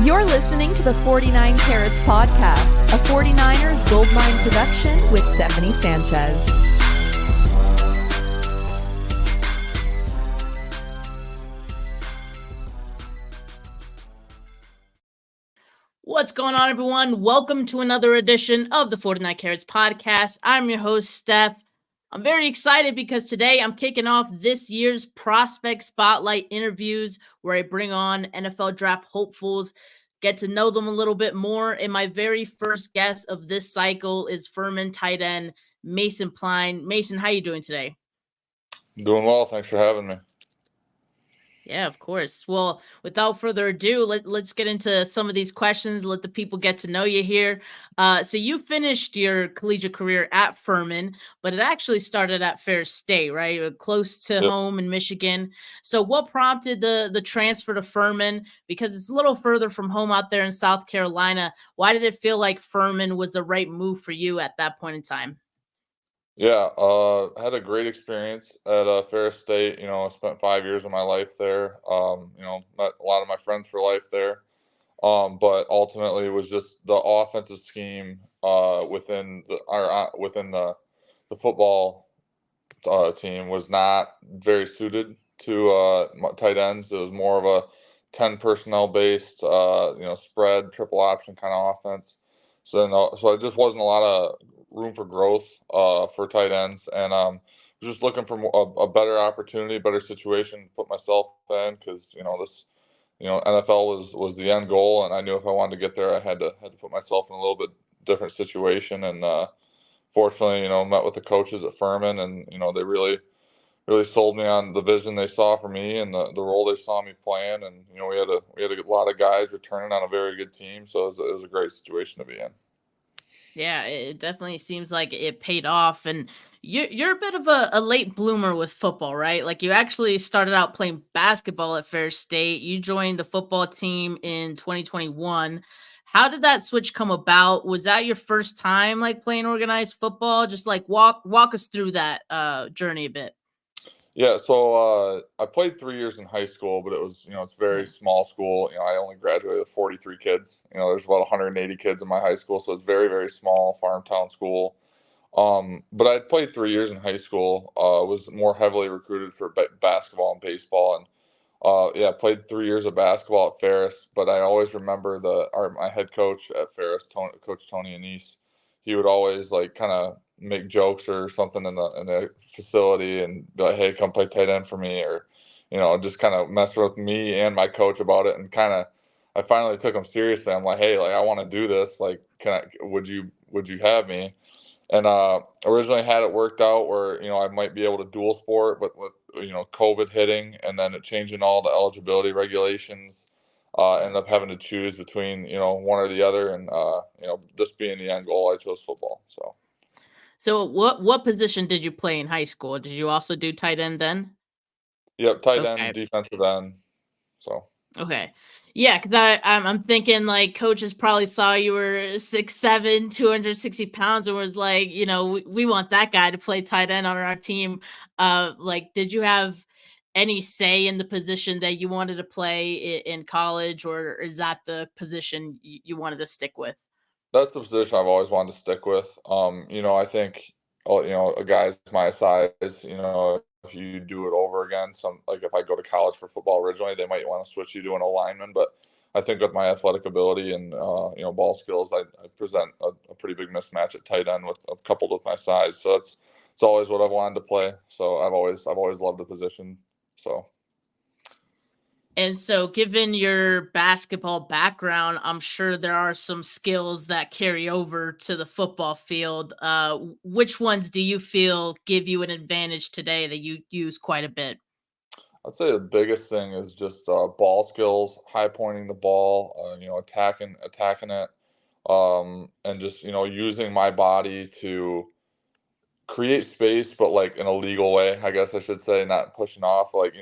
You're listening to the 49 Carats podcast, a 49ers Goldmine production with Stephanie Sanchez. What's going on, everyone? Welcome to another edition of the 49 Carats podcast. I'm your host, Steph. I'm very excited because today I'm kicking off this year's Prospect Spotlight interviews where I bring on NFL draft hopefuls, get to know them a little bit more. And my very first guest of this cycle is Furman TE Mason Pline. Mason, how are you doing today? Doing well. Thanks for having me. Yeah, of course. Well, without further ado, let's get into some of these questions. Let the people get to know you here. So you finished your collegiate career at Furman, but it actually started at Ferris State, right? Close to home in Michigan. So what prompted the transfer to Furman? Because it's a little further from home out there in South Carolina. Why did it feel like Furman was the right move for you at that point in time? Yeah, had a great experience at Ferris State. I spent 5 years of my life there. Met a lot of my friends for life there. But ultimately, it was just the offensive scheme within the football team was not very suited to tight ends. It was more of a 10 personnel based, spread triple option kind of offense. So it just wasn't a lot of room for growth for tight ends, and just looking for a better opportunity, better situation to put myself in, because NFL was the end goal, and I knew if I wanted to get there, I had to put myself in a little bit different situation. And fortunately, met with the coaches at Ferman, and they really sold me on the vision they saw for me and the role they saw me playing. And we had a lot of guys returning on a very good team, so it was a great situation to be in. Yeah, it definitely seems like it paid off. And you're a bit of a late bloomer with football, right? Like, you actually started out playing basketball at Ferris State. You joined the football team in 2021. How did that switch come about? Was that your first time like playing organized football? Just like walk us through that journey a bit. Yeah, so I played 3 years in high school, but it was, it's a very Okay. small school. I only graduated with 43 kids. There's about 180 kids in my high school, so it's very, very small farm town school. But I played 3 years in high school. Was more heavily recruited for basketball and baseball, and played 3 years of basketball at Ferris. But I always remember my head coach at Ferris, Coach Tony Anise. He would always like kind of make jokes or something in the facility and be like, "Hey, come play tight end for me," or just kind of mess with me and my coach about it. And kind of, I finally took him seriously. I'm like, "Hey, like, I want to do this. Like, would you have me?" And originally had it worked out where I might be able to dual sport, but with COVID hitting and then it changing all the eligibility regulations, ended up having to choose between one or the other, and this being the end goal, I chose football. So what position did you play in high school? Did you also do tight end then? Yep, tight end, Okay. defensive end. So Okay. Yeah, because I'm thinking like coaches probably saw you were 6'7", 260 pounds, and was like, we want that guy to play tight end on our team. Like, did you have any say in the position that you wanted to play in college, or is that the position you wanted to stick with? that's the position I've always wanted to stick with. I think, a guy's my size, if you do it over again, like if I go to college for football originally, they might want to switch you to an O-lineman. But I think with my athletic ability and ball skills, I present a pretty big mismatch at tight end coupled with my size. So it's always what I've wanted to play. So I've always loved the position. So. And so, given your basketball background, I'm sure there are some skills that carry over to the football field. Which ones do you feel give you an advantage today that you use quite a bit? I'd say the biggest thing is just ball skills, high pointing the ball, attacking it, and just using my body to create space, but like in a legal way, I guess I should say, not pushing off, like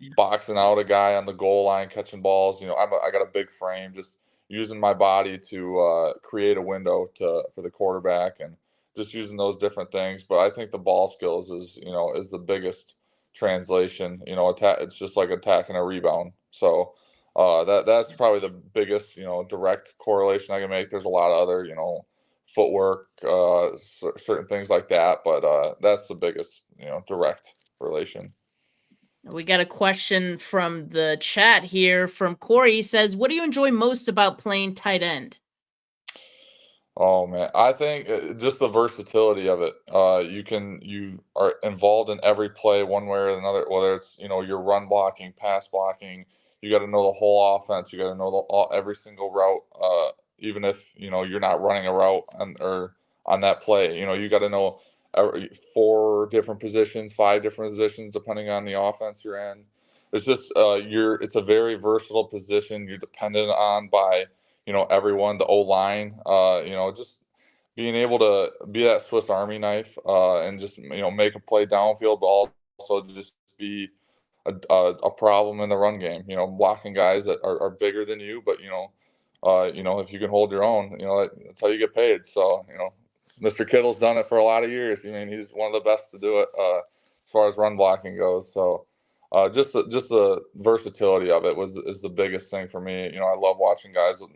Yeah. boxing out a guy on the goal line, catching balls. I got a big frame, just using my body to create a window for the quarterback, and just using those different things. But I think the ball skills is the biggest translation. It's just like attacking a rebound. So That's probably the biggest, direct correlation I can make. There's a lot of other, footwork, certain things like that, but that's the biggest, direct relation. We got a question from the chat here from Corey. He says, "What do you enjoy most about playing tight end?" Oh man, I think just the versatility of it. You are involved in every play one way or another. Whether it's your run blocking, pass blocking, you got to know the whole offense. You got to know every single route. Even if you're not running a route on that play, you got to know four different positions, five different positions depending on the offense you're in. It's just it's a very versatile position. You're dependent on by everyone, the O line, just being able to be that Swiss Army knife, and just make a play downfield, but also just be a problem in the run game. Blocking guys that are bigger than you, but if you can hold your own, that's how you get paid. So Mr. Kittle's done it for a lot of years. I mean, he's one of the best to do it as far as run blocking goes. So. Just the versatility of it is the biggest thing for me. I love watching guys with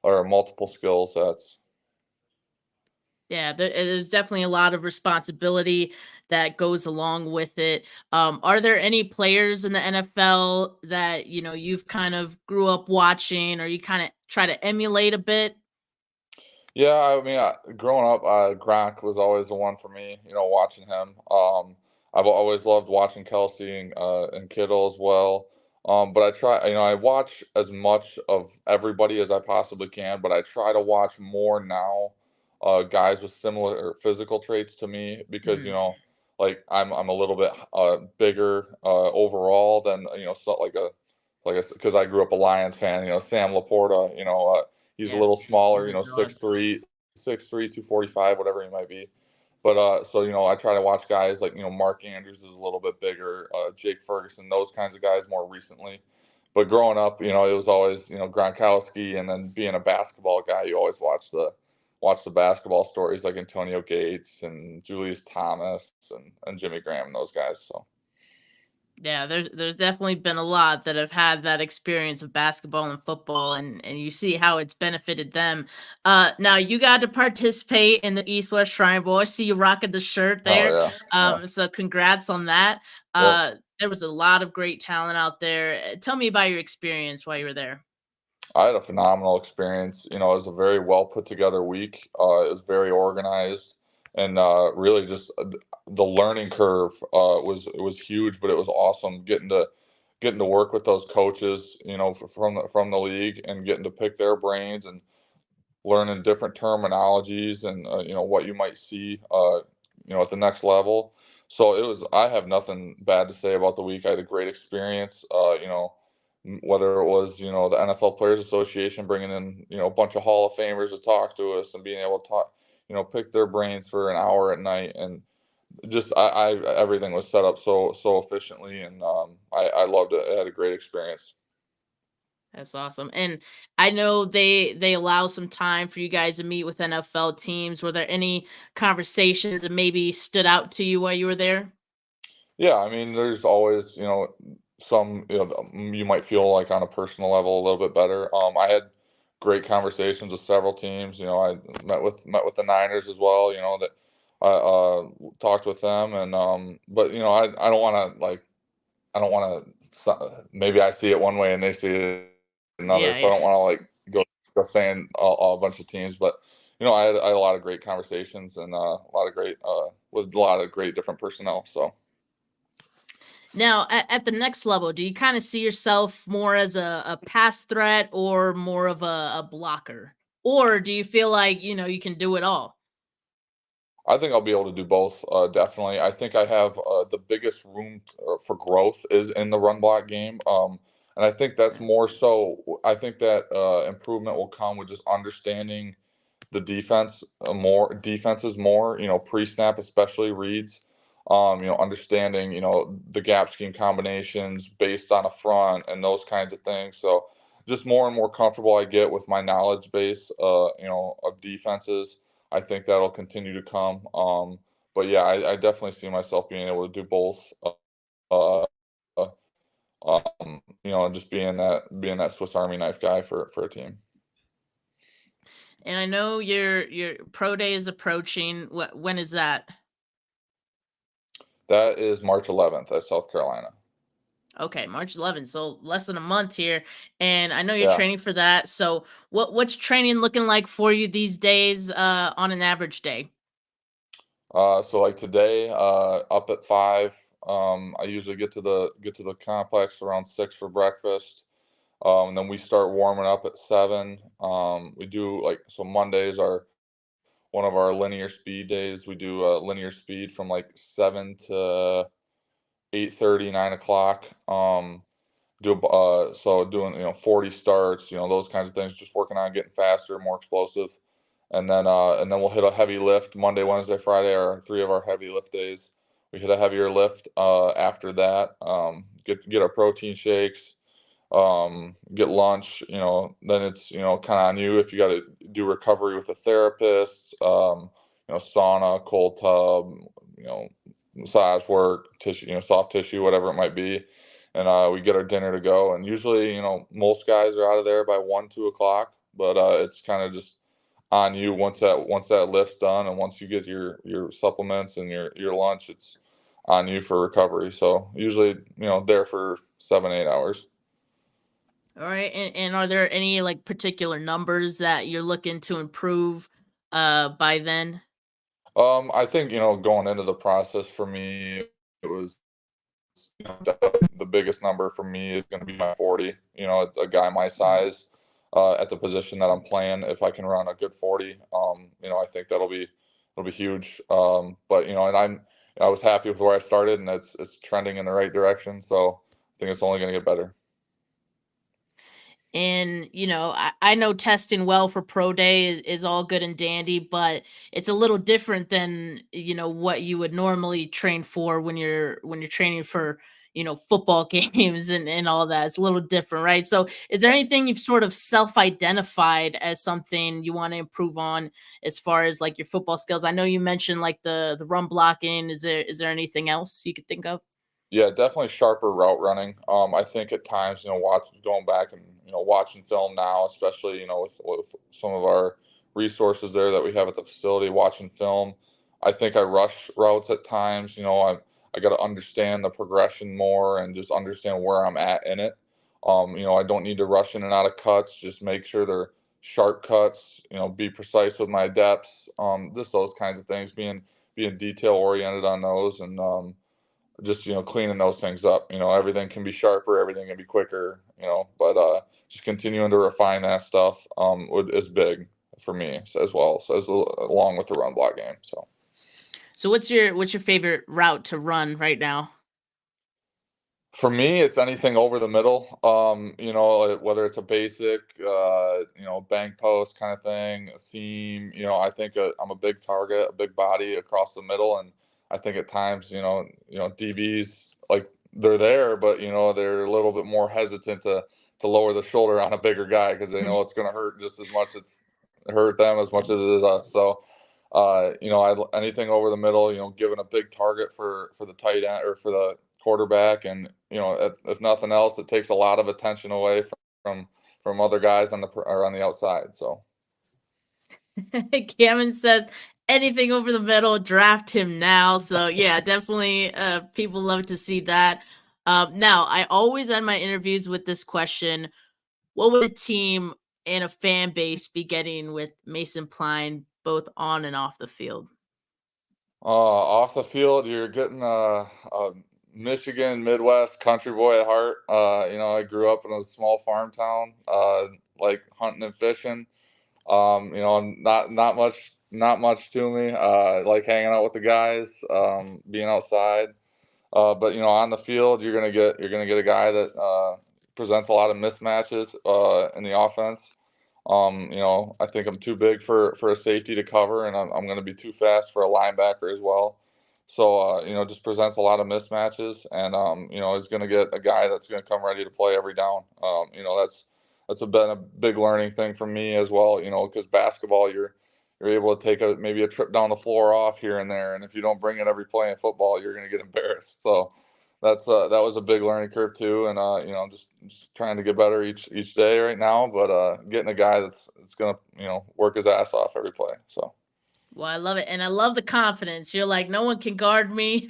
multiple skill sets. Yeah, there's definitely a lot of responsibility that goes along with it. Are there any players in the NFL that you've kind of grew up watching, or you kind of try to emulate a bit? Yeah, I mean, growing up, Gronk was always the one for me. Watching him. I've always loved watching Kelsey and Kittle as well. But I try, I watch as much of everybody as I possibly can, but I try to watch more now, guys with similar physical traits to me because like I'm a little bit bigger overall than so because I grew up a Lions fan. Sam Laporta. He's a Yeah, little smaller, he's a dog. 6'3", 6'3", 245, whatever he might be. But so I try to watch guys like Mark Andrews is a little bit bigger, Jake Ferguson, those kinds of guys more recently. But growing up, it was always Gronkowski, and then being a basketball guy, you always watch the basketball stories like Antonio Gates and Julius Thomas and Jimmy Graham and those guys. So. Yeah, there's definitely been a lot that have had that experience of basketball and football, and you see how it's benefited them. Now you got to participate in the East West Shrine Bowl. I see you rocking the shirt Oh there. yeah. Yeah. So congrats on that. Yep. There was a lot of great talent out there. Tell me about your experience while you were there. I had a phenomenal experience. It was a very well put together week. It was very organized, and really just the learning curve was huge, but it was awesome getting to work with those coaches, from the league, and getting to pick their brains and learning different terminologies and what you might see at the next level. So I have nothing bad to say about the week. I had a great experience. Whether it was the NFL Players Association bringing in a bunch of Hall of Famers to talk to us and being able to talk, pick their brains for an hour at night, and just I everything was set up so efficiently, and I loved it. I had a great experience. That's awesome. And I know they allow some time for you guys to meet with NFL teams. Were there any conversations that maybe stood out to you while you were there? Yeah, I mean, there's always, some, you might feel like on a personal level a little bit better. I had great conversations with several teams. I met with the Niners as well. That I talked with them, and but I don't want to I don't want to. Maybe I see it one way and they see it another, Yeah, so I yeah. don't want to go saying a bunch of teams. But I had a lot of great conversations and a lot of great with a lot of great different personnel. So. Now, at the next level, do you kind of see yourself more as a pass threat or more of a blocker? Or do you feel like, you can do it all? I think I'll be able to do both. Definitely. I think I have the biggest room for growth is in the run block game. And I think that's more so. I think that improvement will come with just understanding the defenses more. Pre-snap especially reads. Understanding the gap scheme combinations based on a front and those kinds of things. So just more and more comfortable I get with my knowledge base. Of defenses. I think that'll continue to come. But yeah, I definitely see myself being able to do both. Uh, just being that Swiss Army knife guy for a team. And I know your pro day is approaching. When is that? That is March 11th at South Carolina. Okay, March 11th, so less than a month here. And I know you're Yeah. training for that. So what's training looking like for you these days on an average day? So like today, up at 5. I usually get to the complex around 6 for breakfast. Then we start warming up at 7. We do so Mondays are one of our linear speed days. We do linear speed from like 7 to 8:30, 9 o'clock. So doing 40 starts, those kinds of things, just working on getting faster, more explosive. And then we'll hit a heavy lift. Monday, Wednesday, Friday are 3 of our heavy lift days. We hit a heavier lift after that. Get our protein shakes, get lunch. Then it's kind of on you if you got to do recovery with a therapist. Sauna, cold tub, you know massage work, tissue, soft tissue, whatever it might be. And we get our dinner to go. And usually, most guys are out of there by 1, 2 o'clock. But it's kind of just on you once that lift's done, and once you get your supplements and your lunch, it's on you for recovery. So usually, there for 7, 8 hours. All right. And are there any like particular numbers that you're looking to improve by then? I think going into the process for me, it was definitely the biggest number for me is going to be my 40. A guy my Mhm. size at the position that I'm playing, if I can run a good 40, I think it'll be huge. But and I was happy with where I started, and it's trending in the right direction. So I think it's only going to get better. And, I know testing well for pro day is all good and dandy, but it's a little different than, what you would normally train for when you're training for, football games and all that. It's a little different, right? So is there anything you've sort of self-identified as something you want to improve on as far as like your football skills? I know you mentioned like the run blocking. Is there anything else you could think of? Yeah, definitely sharper route running. I think at times, going back and watching film now, especially with some of our resources there that we have at the facility, watching film, I think I rush routes at times. I got to understand the progression more and just understand where I'm at in it. I don't need to rush in and out of cuts. Just make sure they're sharp cuts. Be precise with my depths. Just those kinds of things. Being detail oriented on those, and just cleaning those things up. Everything can be sharper, everything can be quicker. But just continuing to refine that stuff is big for me as well, so along with the run block game. So So what's your favorite route to run right now? for me, it's anything over the middle. Whether it's a basic, bank post kind of thing, a seam. I think I'm a big target, a big body across the middle, and I think at times, DBs like they're there, but they're a little bit more hesitant to lower the shoulder on a bigger guy because they know it's going to hurt just as much. It's hurt them as much as it is us. So anything over the middle, giving a big target for the tight end or for the quarterback, and if nothing else, it takes a lot of attention away from other guys on the outside. So Cameron says anything over the middle, draft him now. So yeah, definitely people love to see that. Now I always end my interviews with this question. What would a team and a fan base be getting with Mason Pline both on and off the field? off the field, you're getting a Michigan Midwest country boy at heart. I grew up in a small farm town, like hunting and fishing. Not much to me. Like hanging out with the guys, being outside. But on the field, you're gonna get a guy that presents a lot of mismatches in the offense. I think I'm too big for a safety to cover, and I'm going to be too fast for a linebacker as well. So just presents a lot of mismatches, and is going to get a guy that's going to come ready to play every down. Been a big learning thing for me as well. Because basketball, you're able to take maybe a trip down the floor off here and there, and if you don't bring it every play in football, you're going to get embarrassed. So that was a big learning curve too, and just trying to get better each day right now. But getting a guy that's gonna work his ass off every play. So. Well, I love it. And I love the confidence. You're like, no one can guard me.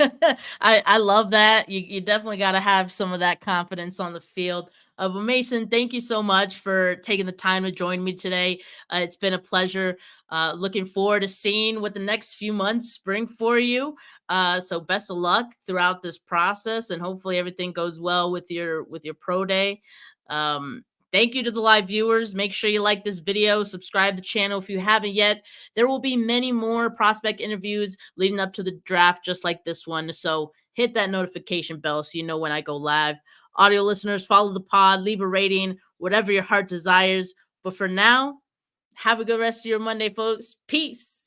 I love that. You definitely got to have some of that confidence on the field. But Mason, thank you so much for taking the time to join me today. It's been a pleasure. Looking forward to seeing what the next few months bring for you. So best of luck throughout this process, and hopefully everything goes well with your pro day. Thank you to the live viewers. Make sure you like this video, subscribe to the channel if you haven't yet. There will be many more prospect interviews leading up to the draft, just like this one. So hit that notification bell so you know when I go live. Audio listeners, follow the pod, leave a rating, whatever your heart desires. But for now, have a good rest of your Monday, folks. Peace.